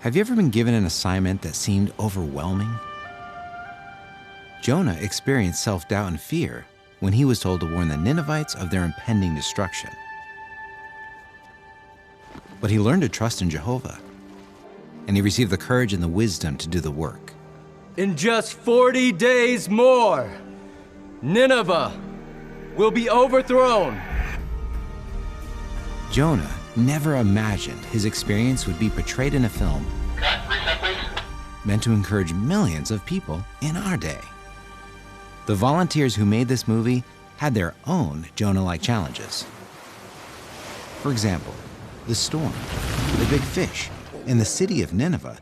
Have you ever been given an assignment that seemed overwhelming? Jonah experienced self-doubt and fear when he was told to warn the Ninevites of their impending destruction. But he learned to trust in Jehovah, and he received the courage and the wisdom to do the work. In just 40 days more, Nineveh will be overthrown. Jonah never imagined his experience would be portrayed in a film meant to encourage millions of people in our day. The volunteers who made this movie had their own Jonah-like challenges. For example, the storm, the big fish, and the city of Nineveh.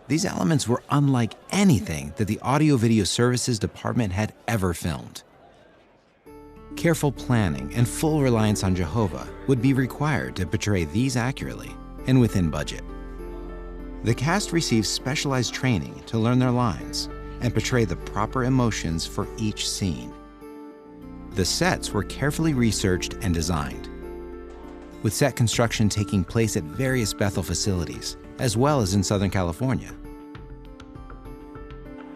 These elements were unlike anything that the Audio-Video Services Department had ever filmed. Careful planning and full reliance on Jehovah would be required to portray these accurately and within budget. The cast received specialized training to learn their lines and portray the proper emotions for each scene. The sets were carefully researched and designed, with set construction taking place at various Bethel facilities, as well as in Southern California.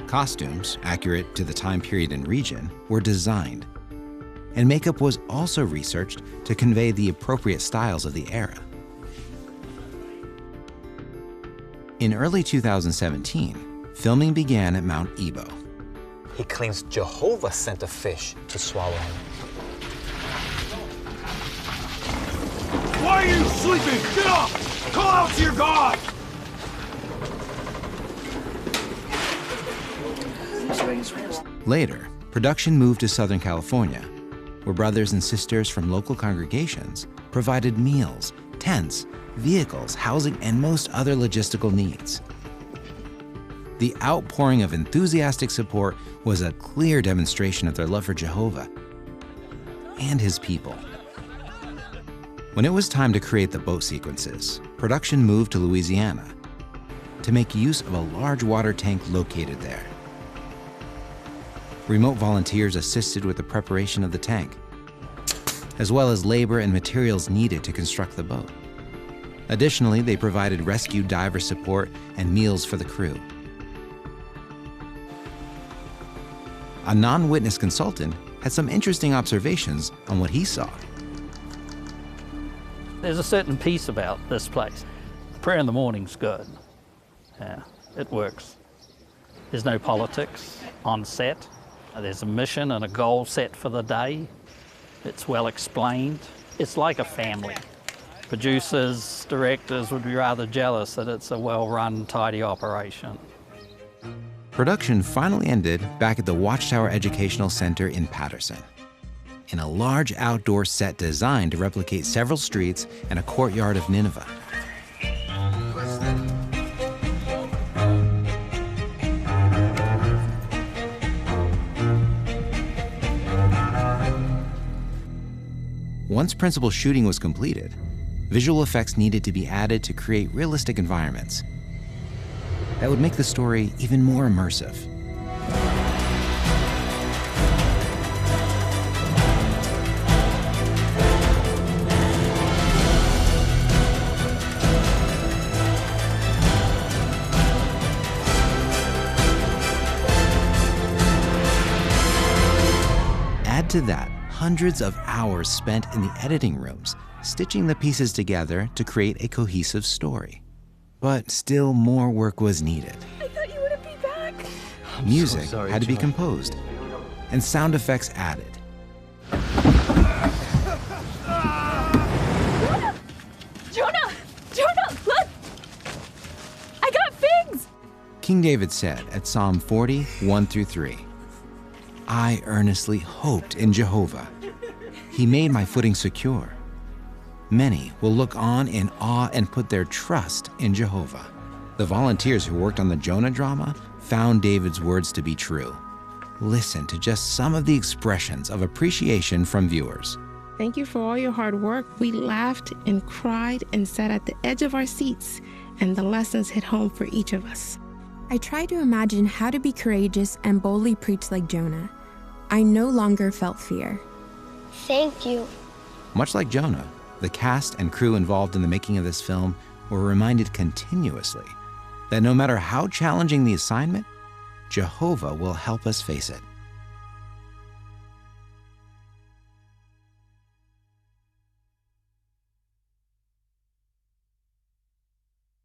Costumes, accurate to the time period and region, were designed, and makeup was also researched to convey the appropriate styles of the era. In early 2017, filming began at Mount Nebo. He claims Jehovah sent a fish to swallow him. Why are you sleeping? Get up! Call out to your God! Later, production moved to Southern California, where brothers and sisters from local congregations provided meals, tents, vehicles, housing, and most other logistical needs. The outpouring of enthusiastic support was a clear demonstration of their love for Jehovah and his people. When it was time to create the boat sequences, production moved to Louisiana to make use of a large water tank located there. Remote volunteers assisted with the preparation of the tank, as well as labor and materials needed to construct the boat. Additionally, they provided rescue diver support and meals for the crew. A non-witness consultant had some interesting observations on what he saw. There's a certain peace about this place. Prayer in the morning's good. Yeah, it works. There's no politics on set. There's a mission and a goal set for the day. It's well explained. It's like a family. Producers, directors would be rather jealous that it's a well-run, tidy operation. Production finally ended back at the Watchtower Educational Center in Patterson, in a large outdoor set designed to replicate several streets and a courtyard of Nineveh. Once principal shooting was completed, visual effects needed to be added to create realistic environments that would make the story even more immersive. Add to that hundreds of hours spent in the editing rooms, stitching the pieces together to create a cohesive story. But still more work was needed. I thought you wouldn't be back. Music had to be composed, and sound effects added. Jonah! Jonah, look! I got figs! King David said at Psalm 40, 1-3, "I earnestly hoped in Jehovah. He made my footing secure. Many will look on in awe and put their trust in Jehovah." The volunteers who worked on the Jonah drama found David's words to be true. Listen to just some of the expressions of appreciation from viewers. Thank you for all your hard work. We laughed and cried and sat at the edge of our seats, and the lessons hit home for each of us. I tried to imagine how to be courageous and boldly preach like Jonah. I no longer felt fear. Thank you. Much like Jonah, the cast and crew involved in the making of this film were reminded continuously that no matter how challenging the assignment, Jehovah will help us face it.